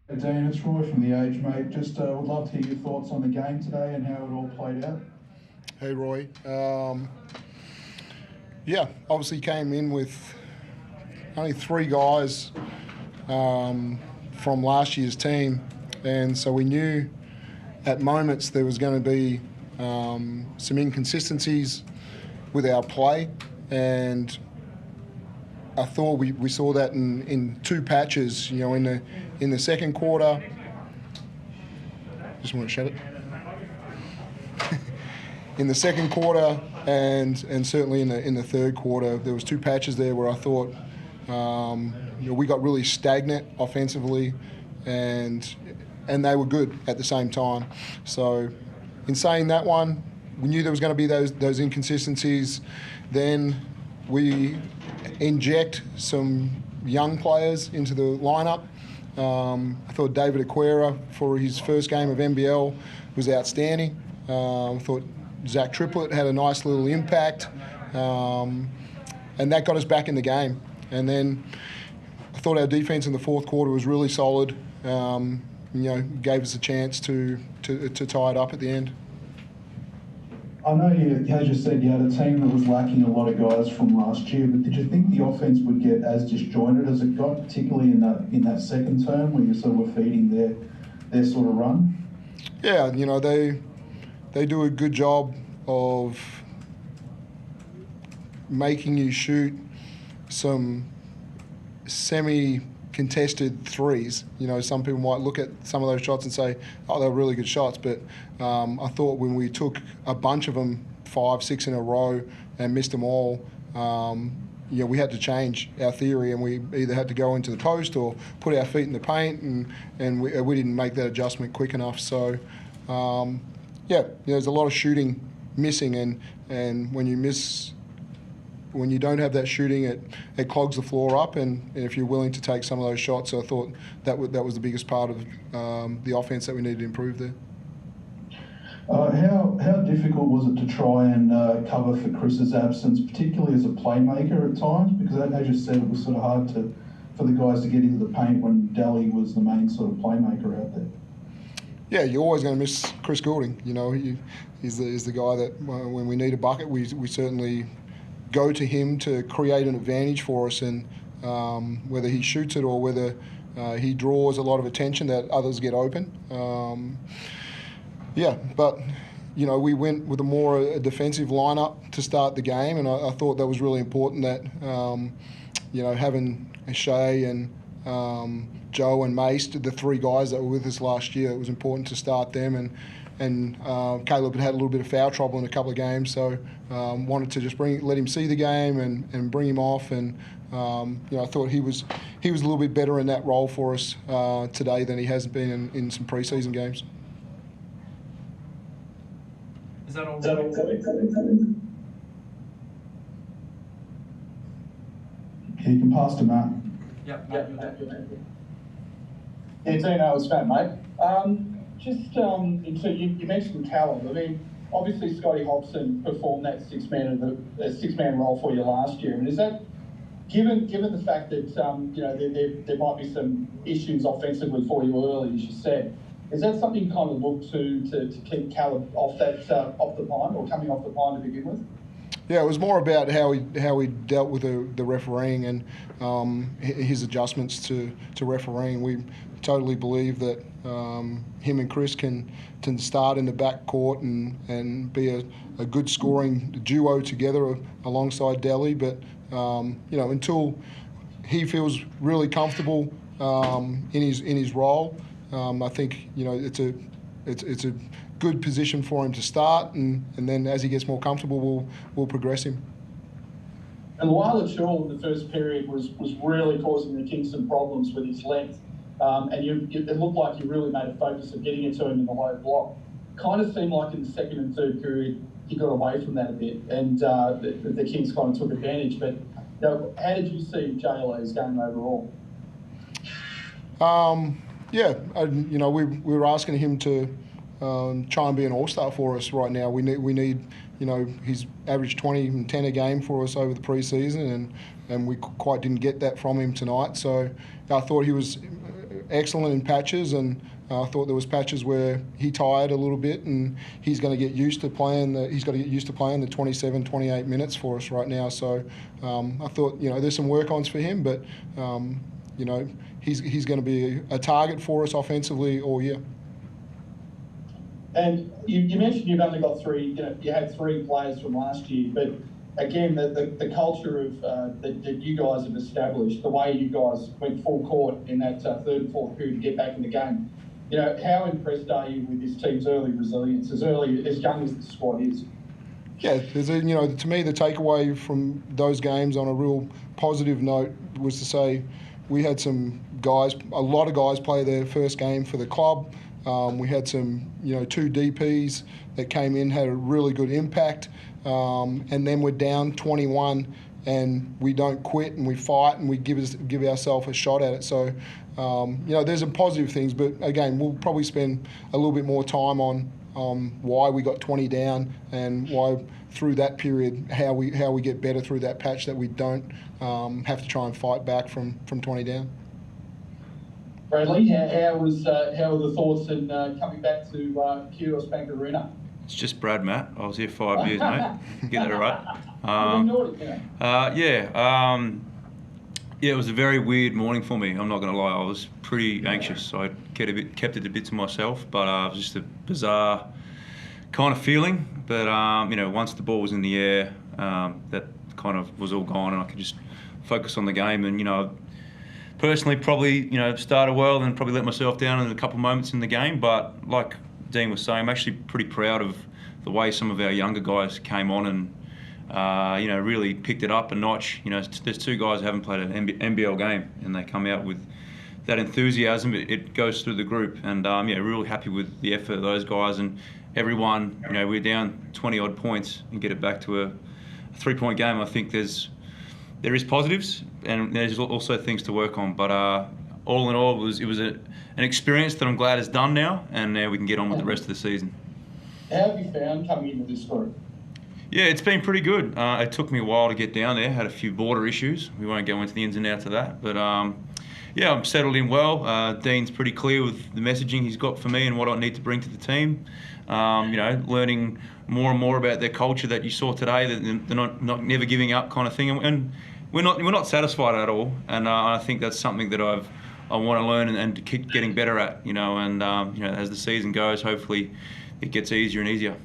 Hey Dean, it's Roy from The Age, mate. Just would love to hear your thoughts on the game today and how it all played out. Hey Roy. Yeah, obviously came in with only 3 guys from last year's team, and so we knew at moments there was going to be some inconsistencies with our play, and I thought we saw that in 2 patches. You know, in the second quarter. Just want to shut it. In the second quarter and certainly in the third quarter, there was 2 patches there where I thought we got really stagnant offensively, and they were good at the same time. So in saying that one, we knew there was going to be those inconsistencies. Then we inject some young players into the lineup. I thought David Aquera, for his first game of NBL, was outstanding. I thought Zach Triplett had a nice little impact, and that got us back in the game. And then I thought our defence in the fourth quarter was really solid. Gave us a chance to tie it up at the end. I know as you said, you had a team that was lacking a lot of guys from last year, but did you think the offence would get as disjointed as it got, particularly in that second term where you sort of were feeding their sort of run? Yeah, they do a good job of making you shoot some semi-contested threes. Some people might look at some of those shots and say, oh, they were really good shots, but I thought when we took a bunch of them, 5, 6 in a row, and missed them all, we had to change our theory, and we either had to go into the post or put our feet in the paint, and we didn't make that adjustment quick enough. So, there's a lot of shooting missing, and when you don't have that shooting, it clogs the floor up, and if you're willing to take some of those shots, so I thought that was the biggest part of the offense that we needed to improve there. How difficult was it to try and cover for Chris's absence, particularly as a playmaker at times? Because as you said, it was sort of hard for the guys to get into the paint when Daly was the main sort of playmaker out there. Yeah, you're always going to miss Chris Goulding. He's the guy that when we need a bucket, we certainly go to him to create an advantage for us, and whether he shoots it or whether he draws a lot of attention that others get open. But we went with a defensive lineup to start the game, and I thought that was really important that having Shea and Joe and Mace, the 3 guys that were with us last year, it was important to start them, and Caleb had a little bit of foul trouble in a couple of games, so wanted to just let him see the game and bring him off, and I thought he was a little bit better in that role for us today than he has been in some preseason games. Is that all? You can pass to Matt. Yep. Yeah, Dean, it's Matt, mate. So you mentioned Callum. I mean, obviously Scotty Hobson performed that six-man role for you last year. And is that, given the fact that there might be some issues offensively for you early, as you said, is that something you kind of look to keep Callum off the pine, or coming off the pine to begin with? Yeah, it was more about how he dealt with the refereeing and his adjustments to refereeing. We totally believe that him and Chris can start in the back court and be a good scoring duo together alongside Daly. But until he feels really comfortable in his role, I think it's a good position for him to start, and then as he gets more comfortable, we'll progress him. And Lyle Churl in the first period was really causing the Kings some problems with his length, and it looked like you really made a focus of getting it to him in the low block. Kind of seemed like in the second and third period he got away from that a bit, and the Kings kind of took advantage. But how did you see JLA's game overall? We were asking him to try and be an all-star for us right now. We need he's averaged 20 and 10 a game for us over the preseason, and we quite didn't get that from him tonight. So I thought he was excellent in patches, and I thought there was patches where he tired a little bit, and he's going to get used to playing. He's got to get used to playing the 27, 28 minutes for us right now. So I thought, there's some work-ons for him, but he's going to be a target for us offensively all year. And you mentioned you've only got three. You had 3 players from last year, but again, the culture of that you guys have established, the way you guys went full court in that third and fourth period to get back in the game. How impressed are you with this team's early resilience, as young as the squad is? Yeah, to me, the takeaway from those games on a real positive note was to say we had some guys, a lot of guys play their first game for the club. We had some, 2 DPs that came in, had a really good impact, and then we're down 21, and we don't quit, and we fight, and we give ourselves a shot at it. So, there's some positive things, but again, we'll probably spend a little bit more time on why we got 20 down and why through that period how we get better through that patch that we don't have to try and fight back from 20 down. Bradley, how were the thoughts in coming back to Kios Bank Arena? It's just Brad, Matt. I was here 5 years, mate. Get that right. Yeah, it was a very weird morning for me. I'm not going to lie. I was pretty anxious. I kept it a bit to myself, but it was just a bizarre kind of feeling. But once the ball was in the air, that kind of was all gone, and I could just focus on the game. And personally, probably started well, and probably let myself down in a couple of moments in the game. But like Dean was saying, I'm actually pretty proud of the way some of our younger guys came on and really picked it up a notch. There's 2 guys who haven't played an NBL game, and they come out with that enthusiasm. It goes through the group, and really happy with the effort of those guys and everyone. We're down 20 odd points and get it back to a 3-point game. I think there is positives, and there's also things to work on. But all in all, it was an experience that I'm glad is done now, and now we can get on with the rest of the season. How have you found coming into this group? Yeah, it's been pretty good. It took me a while to get down there. Had a few border issues. We won't go into the ins and outs of that. But I'm settled in well. Dean's pretty clear with the messaging he's got for me and what I need to bring to the team. Learning more and more about their culture that you saw today. That they're not never giving up kind of thing. And we're not satisfied at all. And I think that's something that I want to learn and to keep getting better at. And as the season goes, hopefully it gets easier and easier.